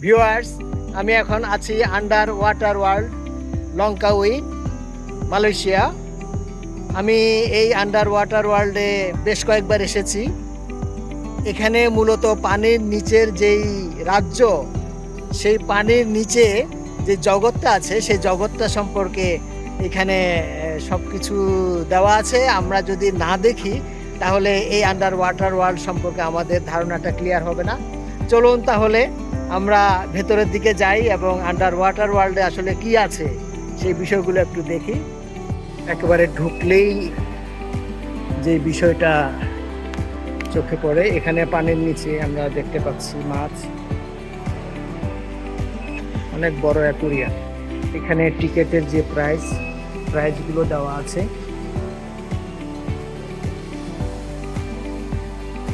Viewers, আমি এখন আছি আন্ডার ওয়াটার ওয়ার্ল্ড লঙ্কাউই, মালয়েশিয়া। আমি এই আন্ডার ওয়াটার ওয়ার্ল্ডে বেশ কয়েকবার এসেছি। এখানে মূলত পানির নিচের যেই রাজ্য, সেই পানির নিচে যে জগৎটা আছে সেই জগৎটা সম্পর্কে এখানে সব কিছু দেওয়া আছে। আমরা যদি না দেখি তাহলে এই আন্ডার ওয়াটার ওয়ার্ল্ড সম্পর্কে আমাদের ধারণাটা ক্লিয়ার হবে না। চলুন তাহলে আমরা ভেতরের দিকে যাই এবং আন্ডার ওয়াটার ওয়ার্ল্ডে আসলে কি আছে সেই বিষয়গুলো একটু দেখি। একেবারে ঢুকলেই যে বিষয়টা চোখে পড়ে, এখানে পানির নিচে আমরা দেখতে পাচ্ছি মাছ, অনেক বড় অ্যাকুরিয়াম। এখানে টিকেটের যে প্রাইসগুলো দেওয়া আছে।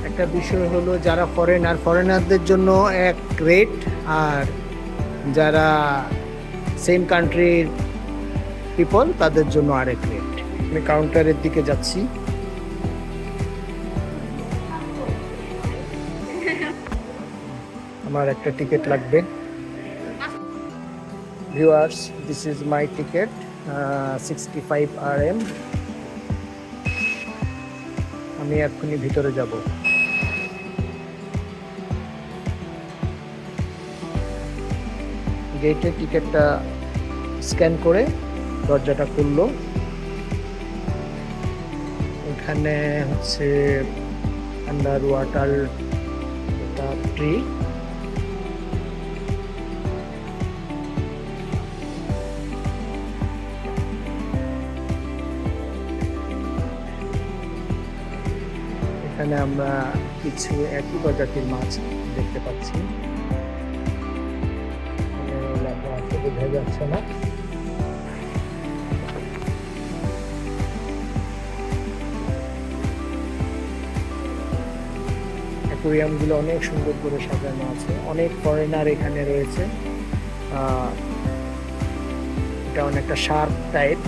একটা বিষয় হলো যারা ফরেনারদের জন্য এক রেট, আর যারা সেম কান্ট্রির পিপল তাদের জন্য আরেক রেট। আমি কাউন্টারের দিকে যাচ্ছি। আমার একটা টিকিট লাগবে। Viewers, this is my ticket, 65 RM। আমি এক্ষুনি ভিতরে যাব। গেটে টিকিটটা স্ক্যান করে দরজাটা খুললো। এখানে হচ্ছে আন্ডার ওয়াটার ট্রি। এখানে আমরা কিছু একই প্রজাতির মাছ দেখতে পাচ্ছি। লেখা আছে, বোঝা যাচ্ছে না। অ্যাকুরিয়ামগুলো অনেক সুন্দর করে সাজানো আছে। অনেক ফরেনার এখানে রয়েছে। এটা অনেকটা শার্প টাইপ।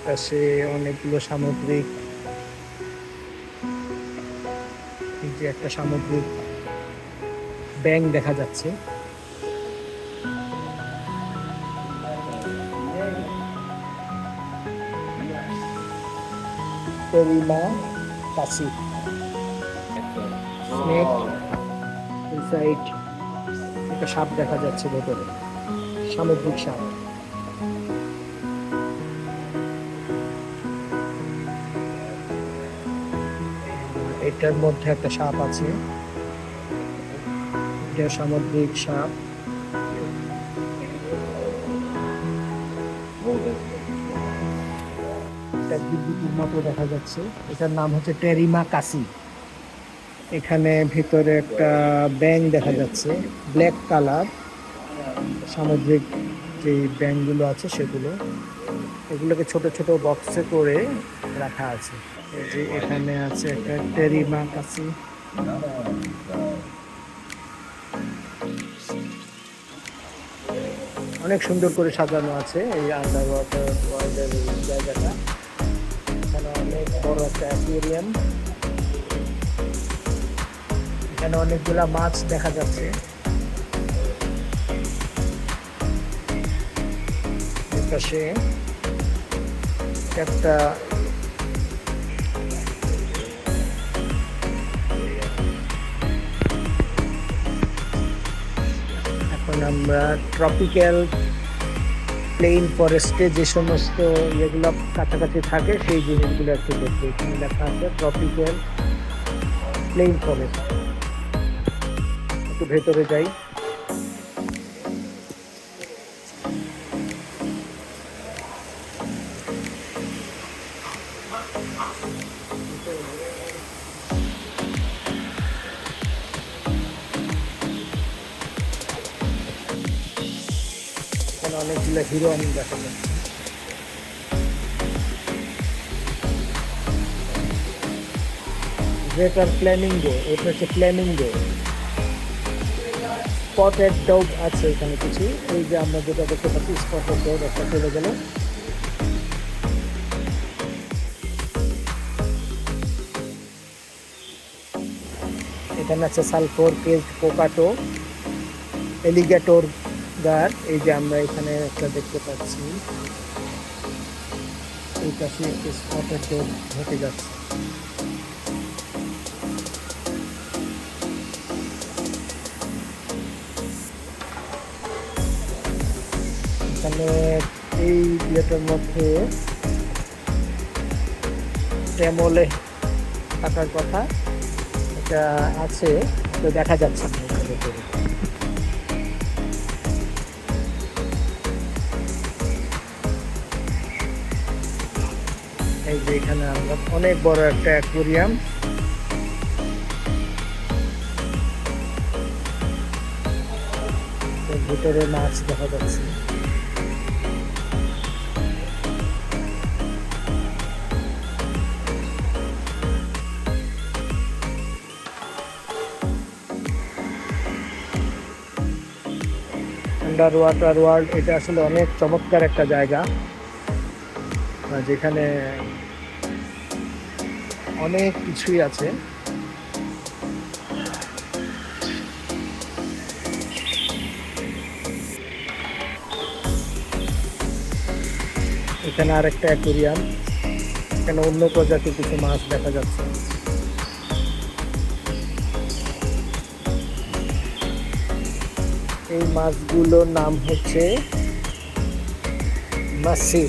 পাশে অনেকগুলো সামুদ্রিক, এই যে একটা সামুদ্রিক ব্যাঙ দেখা যাচ্ছে। টেরিমা কাসি স্নেক। ইনসাইড একটা সাপ দেখা যাচ্ছে ভেতরে, সামুদ্রিক সাপ। এটার মধ্যে একটা সাপ আছে, এটা সামুদ্রিক সাপ। এটা বিদ্যুতের মতো দেখা যাচ্ছে। এটার নাম হচ্ছে টেরিমা কাসি। এখানে ভিতরে একটা ব্যাঙ দেখা যাচ্ছে, ব্ল্যাক কালার। সামুদ্রিক যে ব্যাঙগুলো আছে সেগুলো, এগুলোকে ছোট ছোট বক্সে করে রাখা আছে। এই যে এখানে আছে একটা টেরিমা কাসি। অনেক সুন্দর করে সাজানো আছে এই আন্ডার ওয়াটার ওয়ার্ল্ডের জায়গাটা। এখানে অনেক বড় একটা অ্যাকুয়ারিয়াম। এখানে অনেকগুলা মাছ দেখা যাচ্ছে। পাশে একটা এখন আমরা ট্রপিক্যাল প্লেইন ফরেস্টে যে সমস্ত ইয়েগুলো কাছাকাছি থাকে সেই জিনিসগুলো একটু দেখবো। এখানে লেখা আছে ট্রপিক্যাল প্লেইন ফরেস্ট। একটু ভেতরে যাই। এখানে অনেকগুলো হিরন দেখা যাচ্ছে। গ্রেটার ফ্ল্যামিঙ্গো, এটা হচ্ছে ফ্ল্যামিঙ্গো। স্পটেড ডগ আছে এখানে কিছু। এই যে আমরা যেটা দেখতে পাচ্ছি স্পটেড ডগ একটা চলে গেল। এখানে আছে সালফোর কেজ কোকাটো এলিগেটর গার্ড। এই যে আমরা এখানে একটা দেখতে পাচ্ছি, এই পাশে একটি স্পটেড ডগ হেঁটে যাচ্ছে। এখানে এই বিয়েটার মধ্যে ট্যামলে থাকার কথা, এটা আছে তো দেখা যাচ্ছে না এখানে করে। এই যে এখানে আমরা অনেক বড় একটা অ্যাকুয়ারিয়াম, ভিতরে মাছ দেখা যাচ্ছে। আন্ডার ওয়াটার ওয়ার্ল্ড এটা আসলে অনেক চমৎকার একটা জায়গা, যেখানে অনেক কিছুই আছে। এখানে আরেকটা অ্যাকুয়ারিয়াম, এখানে অন্য প্রজাতির কিছু মাছ দেখা যাচ্ছে। এই মাছগুলোর নাম হচ্ছে মাছি।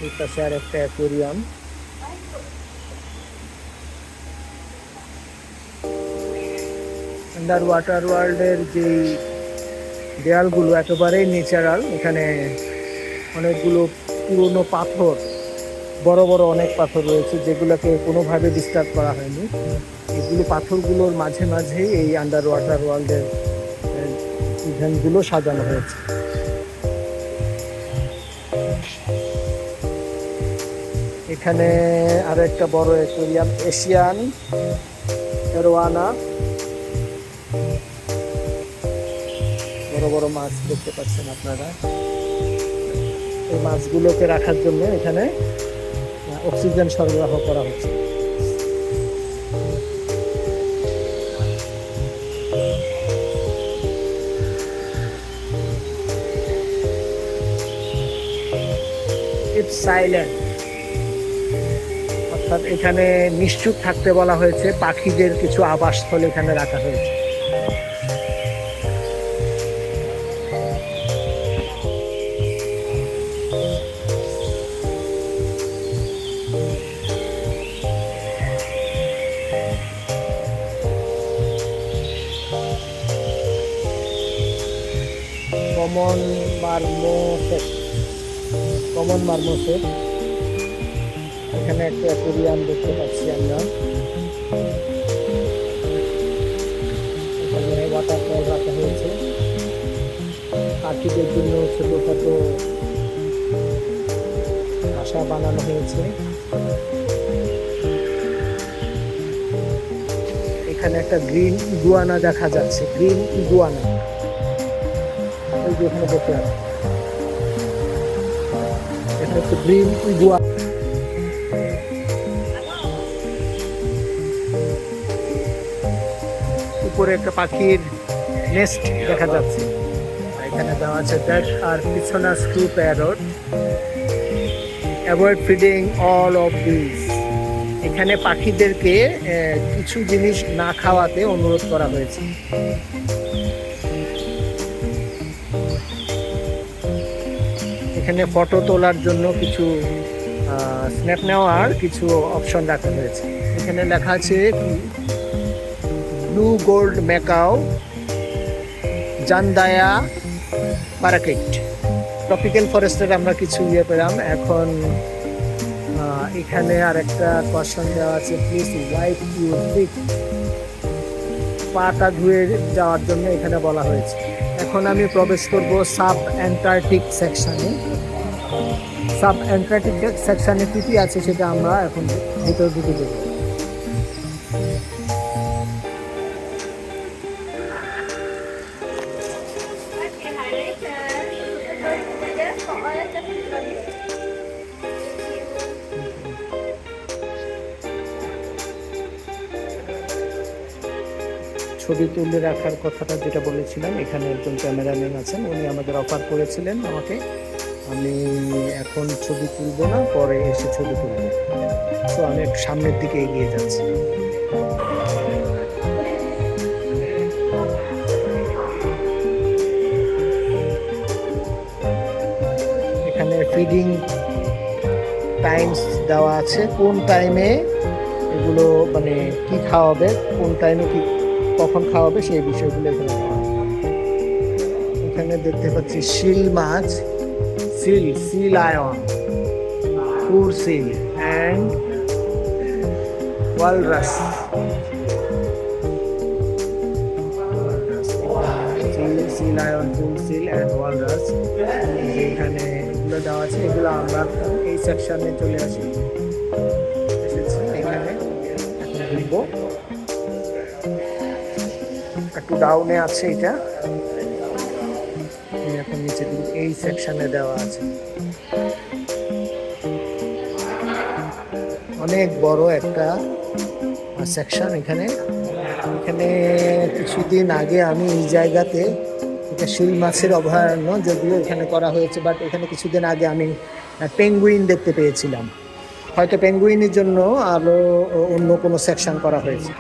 এই পাশে আর একটা অ্যাকুয়ারিয়াম। আন্ডার ওয়াটার ওয়ার্ল্ডের যে দেয়ালগুলো একেবারেই ন্যাচারাল। এখানে অনেকগুলো পুরনো পাথর, বড় বড় অনেক পাথর রয়েছে যেগুলোকে কোনোভাবে ডিস্টার্ব করা হয়নি। এগুলো পাথরগুলোর মাঝে মাঝেই এই আন্ডার ওয়াটার ওয়ার্ল্ডের ইভেন্টগুলো সাজানো হয়েছে। এখানে আরো একটা বড় অ্যাকুয়ারিয়াম, এশিয়ান এরোয়ানা। বড় বড় মাছ দেখতে পাচ্ছেন আপনারা। এই মাছগুলোকে রাখার জন্য এখানে অক্সিজেন সরবরাহ করা হচ্ছে। ইটস সাইলেন্ট, অর্থাৎ এখানে নিশ্চুপ থাকতে বলা হয়েছে। পাখিদের কিছু আবাসস্থল এখানে রাখা হয়েছে। কমন মারমোসেট, এখানে একটা অ্যাকুয়ারিয়াম দেখতে পাচ্ছি আমরা। এখানে ওয়াটারফল রাখা হয়েছে, পাখিদের জন্য ছোটখাটো বাসা বানানো হয়েছে। এখানে একটা গ্রিন ইগুয়ানা দেখা যাচ্ছে, গ্রিন ইগুয়ানা। ওই যে এখানে বসে আছে, এটা হচ্ছে গ্রিন ইগুয়ানা। উপরে একটা পাখির নেস্ট দেখা যাচ্ছে। এখানে দেওয়া আছে দ্যাট আর পিছনা screw parrot, avoid feeding all of this. এখানে পাখিদেরকে কিছু জিনিস না খাওয়াতে অনুরোধ করা হয়েছে। এখানে ফটো তোলার জন্য কিছু স্ন্যাপ নেওয়ার কিছু অপশন রাখা হয়েছে। এখানে লেখা আছে blue gold macaw, jandaya parakeet. Tropical ফরেস্টের আমরা কিছু পেলাম। এখন এখানে আর একটা কোশ্চেন দেওয়া আছে, প্লিজ ওয়াইপ ইউর ফিট, পাটা ধুয়ে যাওয়ার জন্য এখানে বলা হয়েছে। এখন আমি প্রবেশ করব সাব অ্যান্টার্কটিক সেকশনে। সাব অ্যান্টার্কটিক সেকশনে কী কী আছে সেটা আমরা এখন ভিতর দিকে দেব। ছবি তুলে রাখার কথাটা যেটা বলেছিলাম, এখানে একজন ক্যামেরাম্যান আছেন, উনি আমাদের অফার করেছিলেন আমাকে। আমি এখন ছবি তুলব না, পরে এসে ছবি তুলব। তো আমি একটু সামনের দিকে এগিয়ে যাচ্ছি। এখানে ফিডিং টাইমস দেওয়া আছে, কোন টাইমে এগুলো মানে কি খাওয়াবে, কোন টাইমে কি কখন খাওয়াবে সেই বিষয়গুলো এখানে দেওয়া। এখানে দেখতে পাচ্ছি শিল মাছ, sea lion, fur seal and walrus. Sea lion, fur seal and walrus, এখানে এগুলো দেওয়া আছে। এগুলো আমরা এই সেকশনে চলে আসি, এসেছি এখানে ঘুরবো। একটু ডাউনে আছে এটা, এখন নিচে এই সেকশনে দেওয়া আছে। অনেক বড় একটা সেকশন এখানে। এখানে কিছুদিন আগে আমি এই জায়গাতে, এটা শিল মাছের অভয়ারণ্য, যদিও এখানে করা হয়েছে, বাট এখানে কিছুদিন আগে আমি পেঙ্গুইন দেখতে পেয়েছিলাম। হয়তো পেঙ্গুইনের জন্য আরও অন্য কোনো সেকশন করা হয়েছে।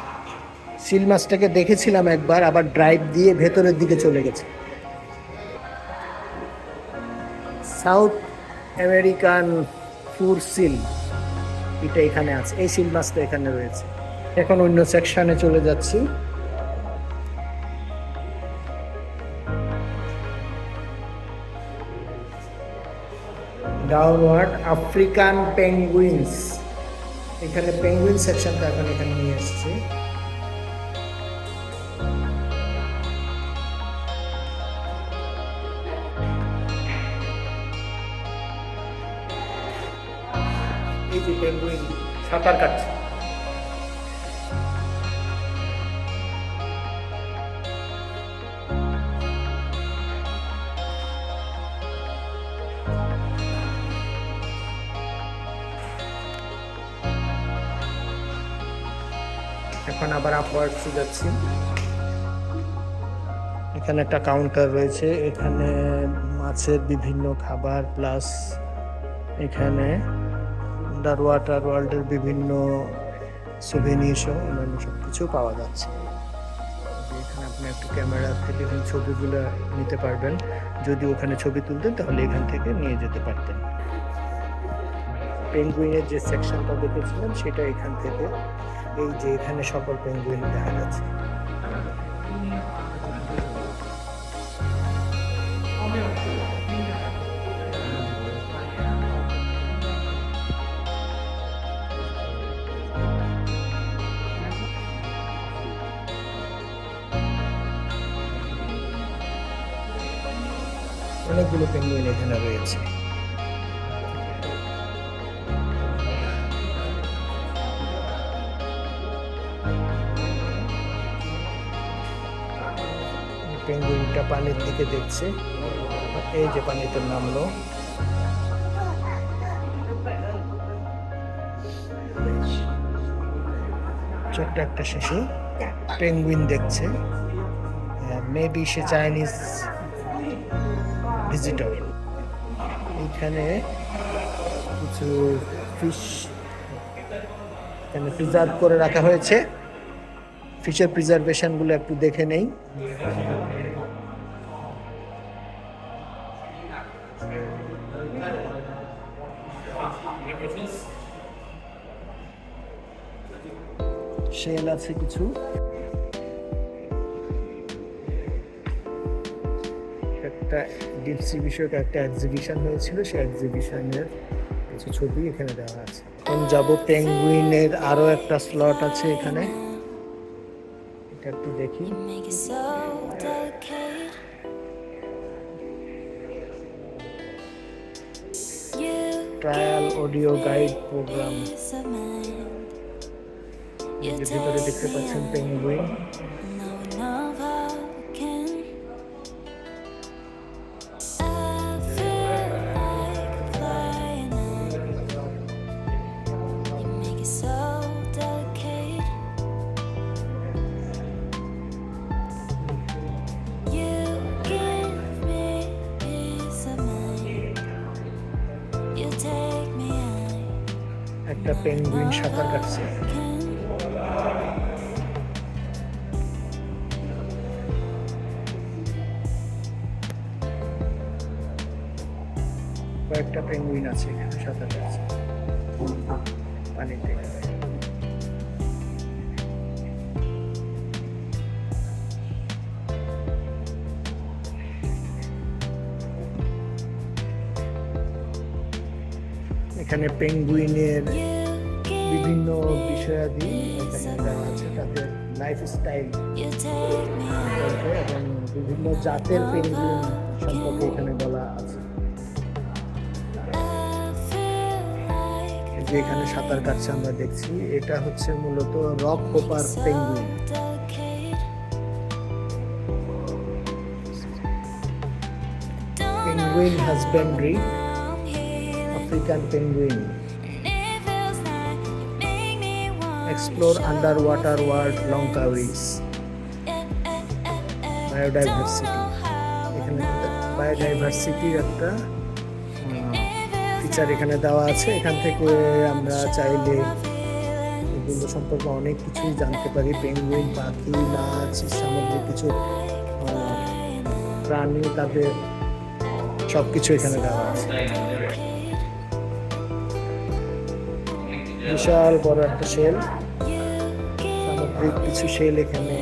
শিল মাছটাকে দেখেছিলাম একবার, আবার ড্রাইভ দিয়ে ভেতরের দিকে চলে গেছে। সাউথ আমেরিকান ফুর সিল, এটা এখানে আছে, এই শিল মাছটা এখানে রয়েছে। এখন অন্য সেকশনে চলে যাচ্ছি। ডাউনওয়ার্ড আফ্রিকান পেঙ্গুইনস, এখানে পেঙ্গুইন সেকশনটা এখন এখানে নিয়ে এসেছি। এই যে পেঙ্গুইন সাঁতার কাটছে। এখন আবার আপওয়ার্ডসে যাচ্ছি। এখানে একটা কাউন্টার রয়েছে, এখানে মাছের বিভিন্ন খাবার, প্লাস এখানে আন্ডার ওয়াটার ওয়ার্ল্ডের বিভিন্ন সুভেনির সহ অন্যান্য সব কিছু পাওয়া যাচ্ছে। এখানে আপনি একটু ক্যামেরা থেকে ছবিগুলো নিতে পারবেন। যদি ওখানে ছবি তুলতেন তাহলে এখান থেকে নিয়ে যেতে পারতেন। পেঙ্গুইনের যে সেকশনটা দেখেছিলাম সেটা এখান থেকে, এই যে এখানে সকল পেঙ্গুইন দেখা যাচ্ছে। অনেকগুলো পেঙ্গুইন এখানে রয়েছে। পেঙ্গুইনটা পানির দিকে দেখছে, এই যে পানিতে নামলো। ছোট্ট একটা শিশু পেঙ্গুইন দেখছে, মেবি সে চাইনিজ ভিজিটর। এখানে কিছু ফিশ এখানে প্রিজার্ভ করে রাখা হয়েছে। ফিশের প্রিজার্ভেশনগুলো একটু দেখে নেই। শেল আছে কিছু, একটা ডিপসি বিষয়ক একটা এক্সিবিশন হয়েছিল, সেই এক্সিবিশনের কিছু ছবি এখানে দেওয়া আছে। এখন যাব পেঙ্গুইনের আরো একটা স্লট আছে এখানে, এটা একটু দেখি। ট্রায়াল অডিও গাইড প্রোগ্রাম, ভিতরে দেখতে পাচ্ছেন পেঙ্গুইন। একটা পেঙ্গুইন সাঁতার কাটছে। কয়েকটা পেঙ্গুইন আছে এখানে সাঁতার কাটছে পানিতে। এখানে পেঙ্গুইনের বিভিন্ন বিষয়াদি এখানে দেওয়া আছে, তাদের লাইফস্টাইল এবং বিভিন্ন জাতের পেঙ্গুইন সম্পর্কে এখানে বলা আছে। যে এখানে সাঁতার কাটছে আমরা দেখছি, এটা হচ্ছে মূলত rockhopper penguin. Penguin husbandry, African penguin, explore underwater world Langkawi's, biodiversity. এখানে বায়োডাইভার্সিটির একটা ফিচার এখানে দেওয়া আছে। এখান থেকে আমরা চাইলে এগুলো সম্পর্কে অনেক কিছুই জানতে পারি। পেঙ্গুইন, পাখি, মাছ, সামুদ্রিক কিছু প্রাণী, তাদের সবকিছু এখানে দেওয়া আছে। বিশাল বড় একটা শেল, সামুদ্রিক কিছু শেল এখানে।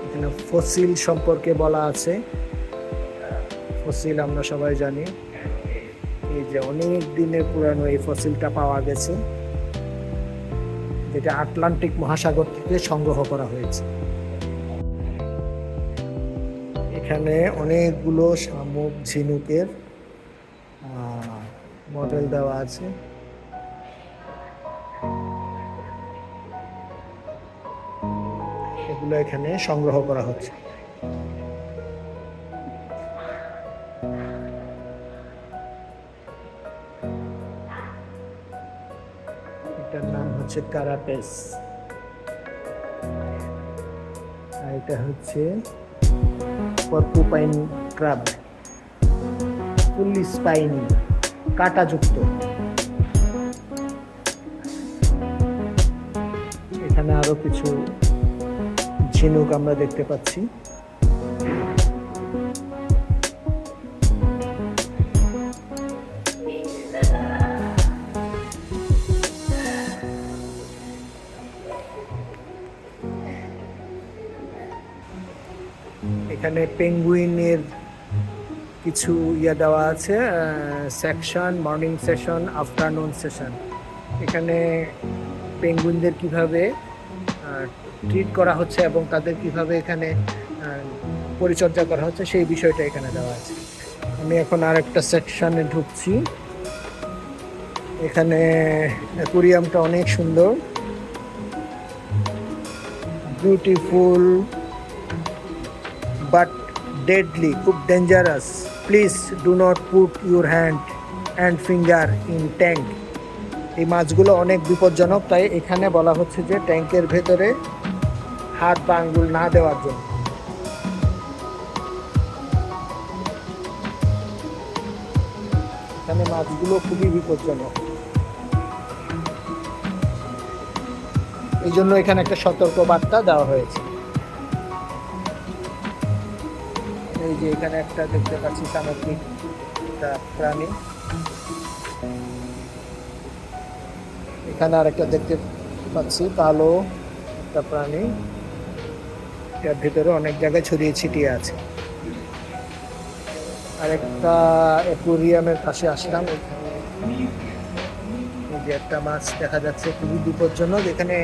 এখানে ফসিল সম্পর্কে বলা আছে। ফসিল আমরা সবাই জানি, এই যে অনেক দিনের পুরানো এই ফসিলটা পাওয়া গেছে, যেটা আটলান্টিক মহাসাগর থেকে সংগ্রহ করা হয়েছে। এখানে অনেকগুলো শামুক, ঝিনুকের মডেল দেওয়া আছে। এগুলো এখানে সংগ্রহ করা হচ্ছে। এটার নাম হচ্ছে কারাপেস, আর এটা হচ্ছে পর্কুপাইন ক্রাব, ফুলি স্পাইনি, কাঁটাযুক্ত। এখানে আরো কিছু ঝিনুক আমরা দেখতে পাচ্ছি। এখানে পেঙ্গুইনের কিছু দেওয়া আছে, section, morning session, afternoon session. এখানে পেঙ্গুইনদের কিভাবে ট্রিট করা হচ্ছে এবং তাদের কিভাবে এখানে পরিচর্যা করা হচ্ছে সেই বিষয়টা এখানে দেওয়া আছে। আমি এখন আরেকটা সেকশনে ঢুকছি। এখানে অ্যাকুরিয়ামটা অনেক সুন্দর, বিউটিফুল বাট ডেডলি, খুব dangerous. Please do not put your hand and finger in tank. এই মাছগুলো অনেক বিপজ্জনক, তাই এখানে বলা হচ্ছে যে ট্যাঙ্কের ভেতরে হাত বা আঙ্গুল না দেওয়ার জন্য। এখানে মাছগুলো খুবই বিপজ্জনক, এই জন্য এখানে একটা সতর্ক বার্তা দেওয়া হয়েছে। এই যে এখানে একটা দেখতে পাচ্ছি সামুদ্রিক একটা প্রাণী, এখানে আরেকটা দেখতে পাচ্ছি কালো একটা প্রাণী, এর ভিতরে অনেক জায়গায় ছড়িয়ে ছিটিয়ে আছে। আরেকটা অ্যাকুরিয়ামের পাশে আসলাম, এই যে একটা মাছ দেখা যাচ্ছে খুবই বিপজ্জনক, এখানে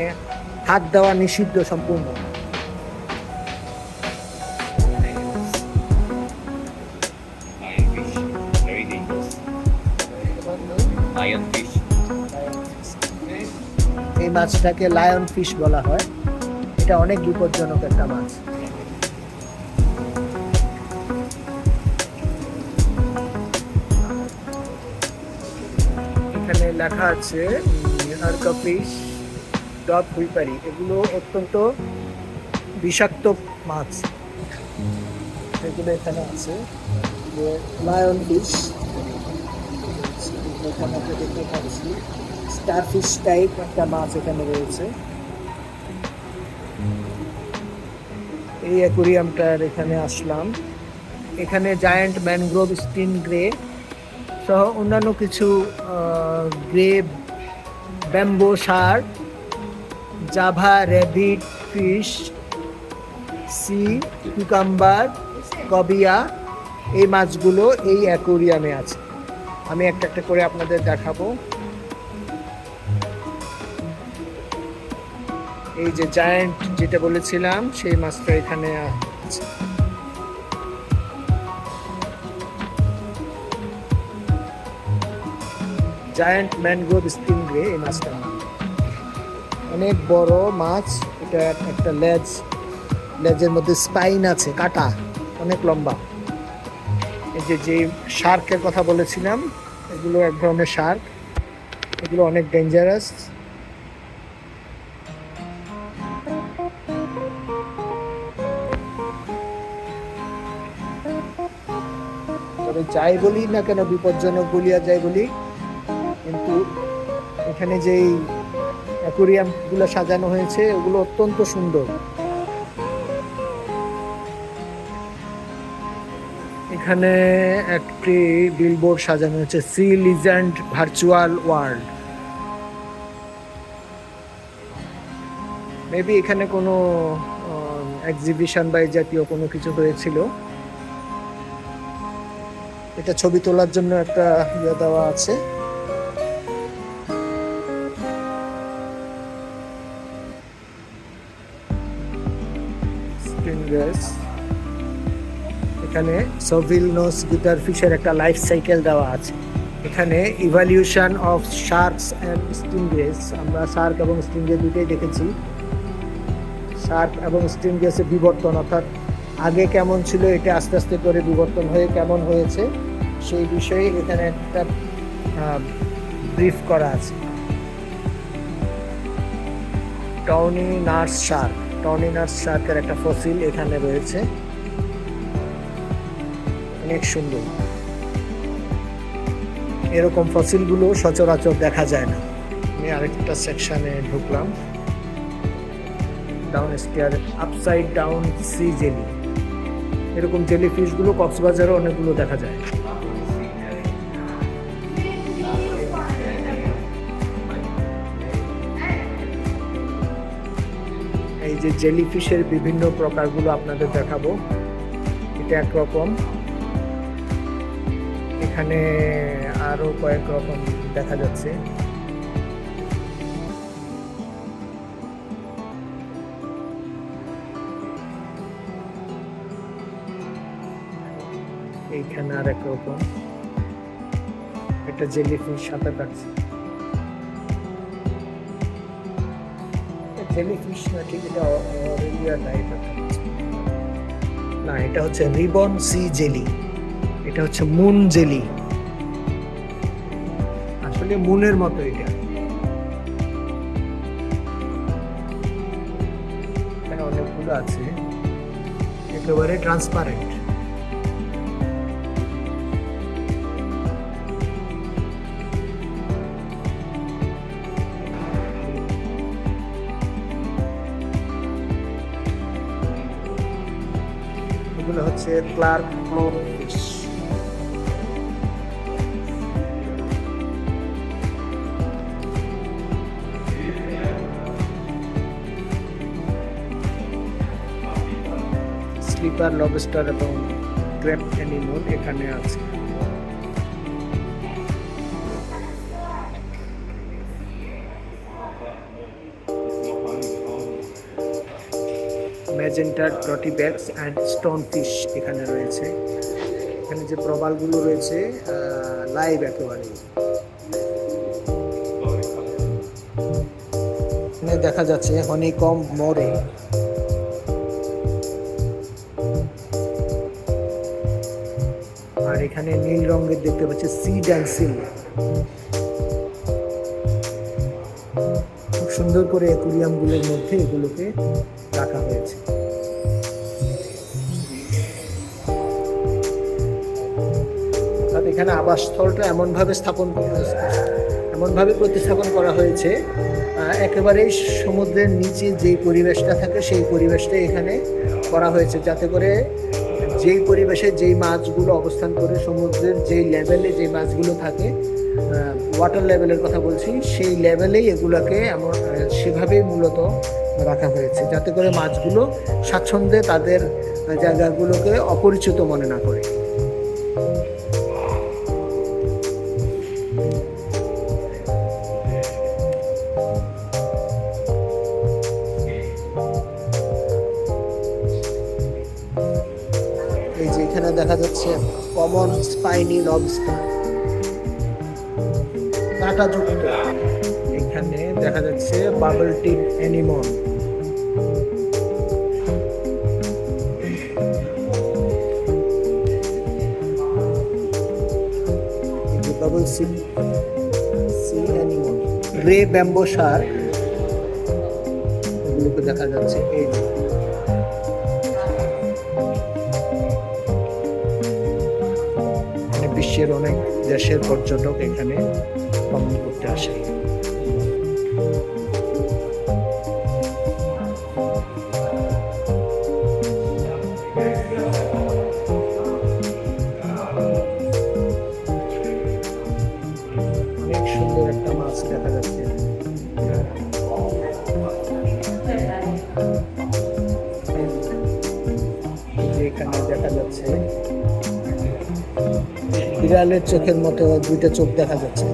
হাত দেওয়া নিষিদ্ধ সম্পূর্ণ। এই মাছটাকে লায়ন ফিশ বলা হয়, এটা অনেক বিপজ্জনক একটা মাছ। এখানে লেখা আছে আরকা ফিশ, ডগ হুইপারি, এগুলো অত্যন্ত বিষাক্ত মাছ, এগুলো এখানে আছে। লায়ন ফিশ এখানে আমরা দেখতে পাচ্ছি, স্টারফিশ টাইপ একটা মাছ এখানে রয়েছে। এই অ্যাকুরিয়ামটার এখানে আসলাম, এখানে জায়ান্ট ম্যানগ্রোভ স্টিংরে সহ অন্যান্য কিছু grey bamboo shark, Java rabbit fish, sea cucumber, cobia, এই মাছগুলো এই অ্যাকুরিয়ামে আছে। আমি একটা একটা করে আপনাদের দেখাবো। এই যে জায়ান্ট যেটা বলেছিলাম সেই মাছটা এখানে আছে। জায়ান্ট ম্যানগ্রোভ স্টিংরে, এই মাছটা অনেক বড় মাছ, এটা একটা লেজের মধ্যে স্পাইন আছে, কাটা অনেক লম্বা। এই যে শার্কের কথা বলেছিলাম, এগুলো এক ধরনের শার্ক, এগুলো অনেক ডেঞ্জারাস। তবে যাই বলি না কেন, বিপজ্জনক বলিয়া যাই বলি, কিন্তু এখানে যেই অ্যাকুরিয়াম গুলো সাজানো হয়েছে ওগুলো অত্যন্ত সুন্দর। এখানে একটি বিলবোর্ড সাজানো হয়েছে, sea legend virtual world. Maybe এখানে কোনো এক্সিবিশন বা এই জাতীয় কোনো কিছু হয়েছিল। এটা ছবি তোলার জন্য একটা ইয়ে দেওয়া আছে। এখানে সভিলনোস গিটার ফিশের একটা লাইফ সাইকেল দেওয়া আছে। এখানে ইভলিউশন অফ শার্কস অ্যান্ড স্টিংরেস, আমরা শার্ক এবং স্টিংরে দুটোই দেখেছি। শার্ক এবং স্টিংরেসের বিবর্তন, অর্থাৎ আগে কেমন ছিল এটা আস্তে আস্তে করে বিবর্তন হয়ে কেমন হয়েছে সেই বিষয়ে এখানে একটা ব্রিফ করা আছে। Tawny nurse shark, tawny nurse শার্কের একটা ফসিল এখানে রয়েছে, অনেক সুন্দর। এরকম ফসিলগুলো সচরাচর দেখা যায় না। আমি আরেকটা সেকশনে ঢুকলাম, down stair, upside down sea jelly, এরকম জেলি ফিশগুলো কক্সবাজারে অনেকগুলো দেখা যায়। এই যে জেলি ফিশের বিভিন্ন প্রকারগুলো আপনাদের দেখাবো, এটা একরকম, এখানে আরো কয়েক রকম দেখা যাচ্ছে। এইখানে আর এক রকম, এটা জেলিফিশ সাঁতার কাটছে, জেলিফিশ না ঠিক, এটা অরেলিয়া টাইপ না, এটা হচ্ছে রিবন সি জেলি, এটা হচ্ছে মুন জেলি, আসলে মুনের মতো। এটা এখানে অনেকগুলো আছে, একেবারে ট্রান্সপারেন্ট। এগুলো হচ্ছে ক্লার্ক ফিশ। স্লিপার, লবস্টার এবং ক্র্যাব অ্যানিমল এখানে আছে। ম্যাজেন্টার ট্রটিব্যাগস অ্যান্ড স্টোন ফিশ এখানে রয়েছে। এখানে যে প্রবালগুলো রয়েছে লাইভ একেবারে। এখানে দেখা যাচ্ছে হনিকম মোরে। আর এখানে নীল রঙের দেখতে পাচ্ছি সিড অ্যান্ড সিল। খুব সুন্দর করে অ্যাকুরিয়ামগুলোর মধ্যে এগুলোকে রাখা হয়েছে। এখানে আবাসস্থলটা এমনভাবে প্রতিস্থাপন করা হয়েছে, একেবারেই সমুদ্রের নিচে যেই পরিবেশটা থাকে সেই পরিবেশটাই এখানে করা হয়েছে, যাতে করে যেই পরিবেশে যেই মাছগুলো অবস্থান করে, সমুদ্রের যেই লেভেলে যেই মাছগুলো থাকে, ওয়াটার লেভেলের কথা বলছি, সেই লেভেলেই এগুলোকে সেভাবেই মূলত রাখা হয়েছে, যাতে করে মাছগুলো স্বাচ্ছন্দ্যে তাদের জায়গাগুলোকে অপরিচিত মনে না করে। এই যে এখানে দেখা যাচ্ছে কমন স্পাইনি লবস্টার, কাঁটাযুক্ত। এখানে দেখা যাচ্ছে bubble tip animal. Bubble sea animal, grey bamboo shark এগুলোকে দেখা যাচ্ছে। এই যে বিশ্বের অনেক দেশের পর্যটক এখানে ভ্রমণ করতে আসে। অনেক সুন্দর একটা মাছ দেখা যাচ্ছে। এখানে দেখা যাচ্ছে বিড়ালের চোখের মতো দুইটা চোখ দেখা যাচ্ছে।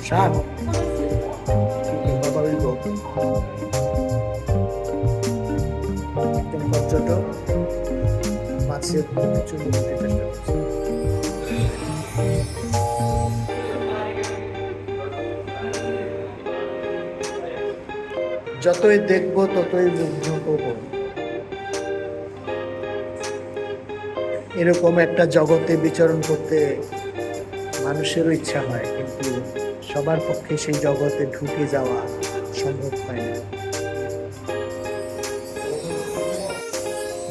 সাপ পর্যটক মাছের চুল দিতে চেষ্টা করছে। যতই দেখবো ততই মুগ্ধ হব। এরকম একটা জগতে বিচরণ করতে মানুষেরও ইচ্ছা হয়, কিন্তু সবার পক্ষে সেই জগতে ঢুকে যাওয়া সম্ভব হয় না।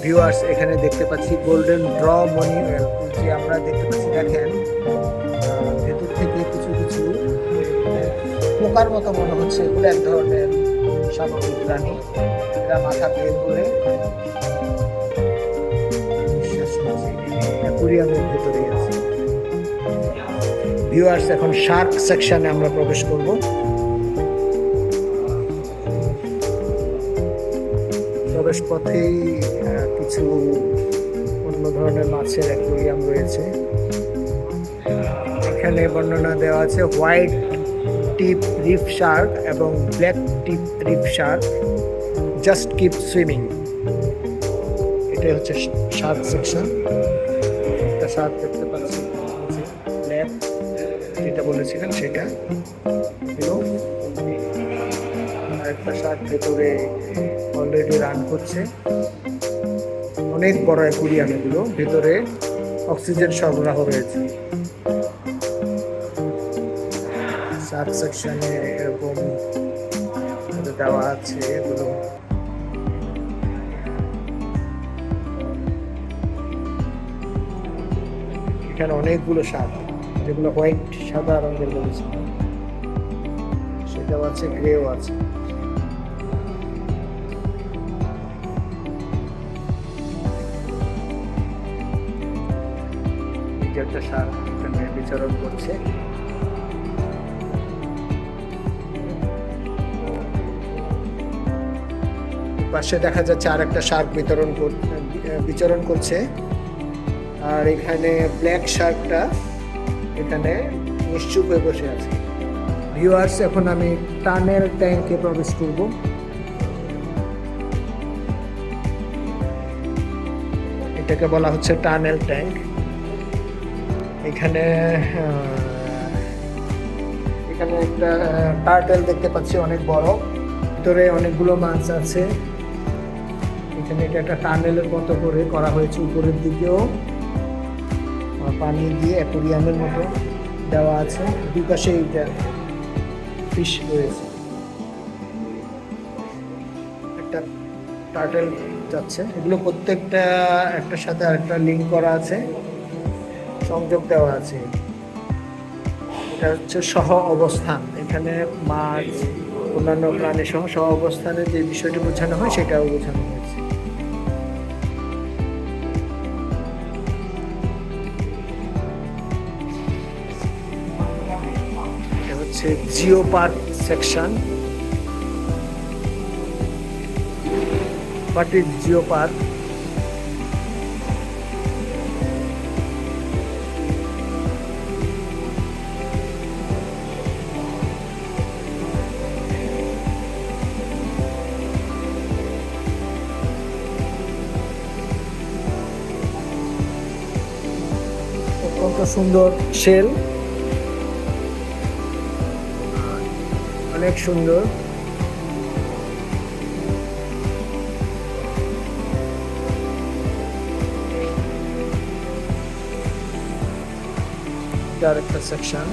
ভিউয়ার্স, এখানে দেখতে পাচ্ছি গোল্ডেন ড্র মনিওয়েল, যে আমরা দেখতে পাচ্ছি, দেখেন ভেতর থেকে কিছু কিছু পোকার মতো মনে হচ্ছে। এগুলো এক ধরনের সামুদ্রিক প্রাণী, এরা মাথা বের করে অ্যাকুরিয়ামের ভেতরে আছে। ভিউয়ার্স, এখন শার্ক সেকশনে আমরা প্রবেশ করব। প্রবেশ পথেই কিছু অন্য ধরনের মাছের অ্যাকুরিয়াম রয়েছে। এখানে বর্ণনা দেওয়া আছে হোয়াইট টিপ রিফ শার্ক এবং black tip reef shark, just keep swimming. এটাই হচ্ছে শার্ক সেকশন। একটা শার্ক দেখতে পাচ্ছি, ব্ল্যাক, যেটা বলেছিলেন সেটা। এবং আরেকটা শার্ক ভেতরে অলরেডি রান করছে। অনেক বড় অ্যাকুরিয়াম এগুলো, ভেতরে অক্সিজেন সরবরাহ রয়েছে। শার্ক সেকশনে এরকম দেওয়া আছে এগুলো। এখানে অনেকগুলো শার্ক, যেগুলো হোয়াইট সাদা রঙের বলেছে, সেটাও আছে, গ্রেও আছে। যে একটা শার্ক এখানে বিচরণ করছে। পাশে দেখা যাচ্ছে আর একটা শার্ক বিচরণ করছে। আর এখানে ব্ল্যাক শার্কটা এখানে নিশ্চুপ হয়ে বসে আছে। ভিউয়ার্স, এখন আমি টানেল ট্যাঙ্কে প্রবেশ করব। এটাকে বলা হচ্ছে টানেল ট্যাঙ্ক। এখানে একটা টার্টেল দেখতে পাচ্ছি অনেক বড়, ভিতরে অনেকগুলো মাছ আছে। এখানে এটা একটা টানেলের মতো করে করা হয়েছে, উপরের দিকেও পানি দিয়ে অ্যাকোরিয়ামের মতো দেওয়া আছে। দুই পাশে এইটা ফিশ রয়েছে। একটা টার্টেল যাচ্ছে। এগুলো প্রত্যেকটা একটার সাথে আরেকটা লিঙ্ক করা আছে, সংযোগ দেওয়া আছে। এটা হচ্ছে সহ অবস্থান। এখানে মাছ, অন্যান্য প্রাণী সহ অবস্থানে যে বিষয়টি বোঝানো হয় সেটাও বোঝানো হয়েছে। এটা হচ্ছে Jio park section. What is Jio park? অত্যন্ত সুন্দর শেল, অনেক সুন্দর। একটা সেকশন।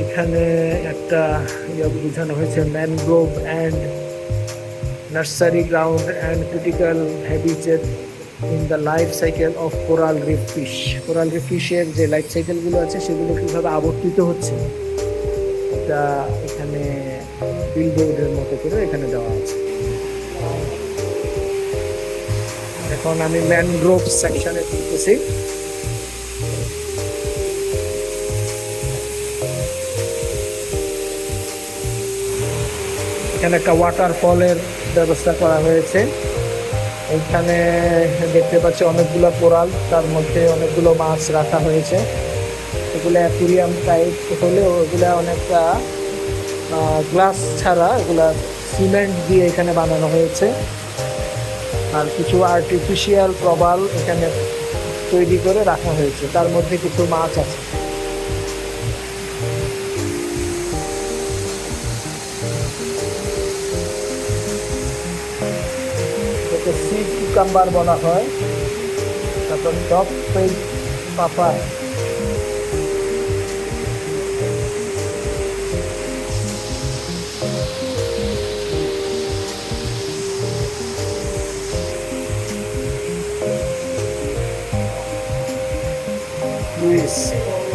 এখানে একটা বোঝানো হয়েছে mangrove and nursery ground and critical habitat in the life cycle of coral reef fish. Coral reef ফিশের যে লাইফ সাইকেলগুলো আছে সেগুলো কীভাবে আবর্তিত হচ্ছে এটা এখানে বিলবোর্ডের মতো করে এখানে দেওয়া আছে। এখন আমি ম্যানগ্রোভ সেকশনে ঢুকতেছি। এখানে একটা ওয়াটারফলের ব্যবস্থা করা হয়েছে। এখানে দেখতে পাচ্ছি অনেকগুলো কোরাল, তার মধ্যে অনেকগুলো মাছ রাখা হয়েছে। এগুলো অ্যাকুরিয়াম টাইপ হলেও এগুলো অনেকটা গ্লাস ছাড়া এগুলা সিমেন্ট দিয়ে এখানে বানানো হয়েছে। আর কিছু আর্টিফিশিয়াল প্রবাল এখানে তৈরি করে রাখা হয়েছে, তার মধ্যে কিছু মাছ আছে। সি কিউকাম্বার বলা হয়, তারপর dog phase পাপায়। Please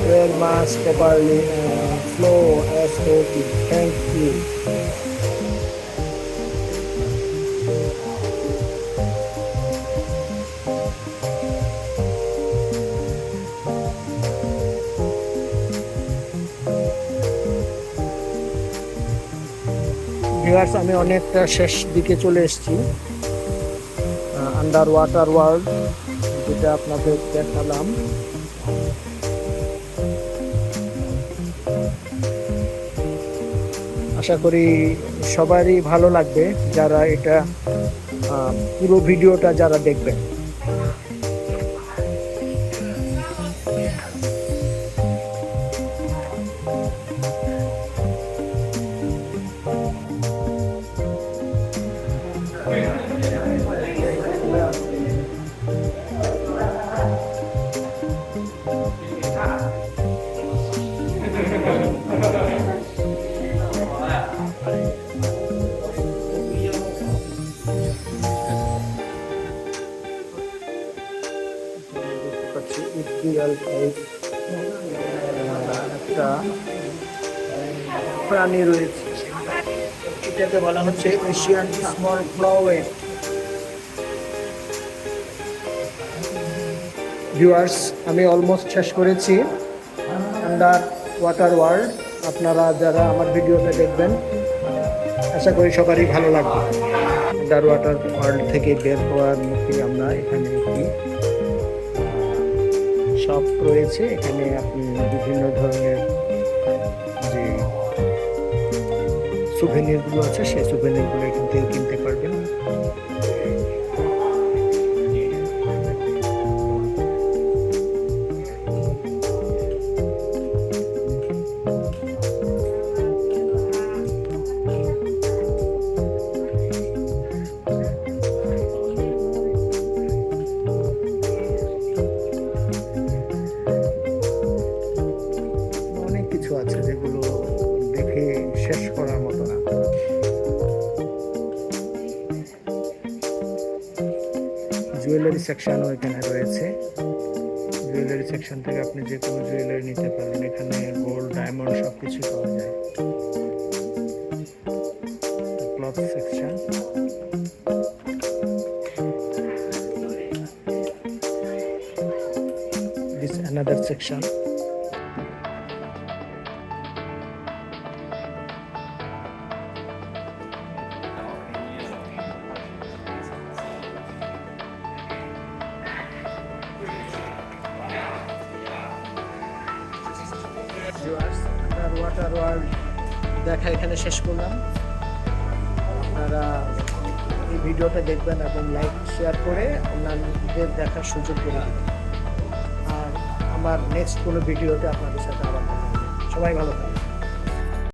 wear mask properly and flow SOP. Thank you. Viewers, আমি অনেকটা শেষ দিকে চলে এসেছি। আন্ডার ওয়াটার ওয়ার্ল্ড যেটা আপনাদের দেখালাম। আশা করি সবারই ভালো লাগবে যারা এটা পুরো ভিডিওটা যারা দেখবেন। প্রাণী রয়েছে, এটাকে বলা হচ্ছে এশিয়ান স্মল ফ্লাওয়ার। ভিউয়ার্স, আমি অলমোস্ট শেষ করেছি আন্ডার ওয়াটার ওয়ার্ল্ড। আপনারা যারা আমার ভিডিওটা দেখবেন, আশা করি সবারই ভালো লাগবে। আন্ডার ওয়াটার ওয়ার্ল্ড থেকে বের হওয়ার মুখে আমরা এখানে একটি শপ রয়েছে। এখানে আপনি বিভিন্ন ধরনের যে সুভেনিরগুলো আছে, সেই সুভেনিরগুলো এখান থেকে কিনতে পারবেন। অনেক কিছু আছে যেগুলো দেখে শেষ করার মতো না। জুয়েলারি সেকশনও এখানে রয়েছে। জুয়েলারি সেকশন থেকে আপনি যে কোনো জুয়েলারি নিতে পারেন। এখানে গোল্ড, ডায়মন্ড সব কিছু পাওয়া যায়। Cloth section, this another section. Water world দেখা এখানে শেষ করলাম। আপনারা এই ভিডিওটা দেখবেন এবং লাইক শেয়ার করে অন্যান্যদের দেখার সুযোগ করে দেবেন। আর আমার নেক্সট কোনো ভিডিওতে আপনাদের সাথে আবার দেখা হবে। সবাই ভালো থাকবেন।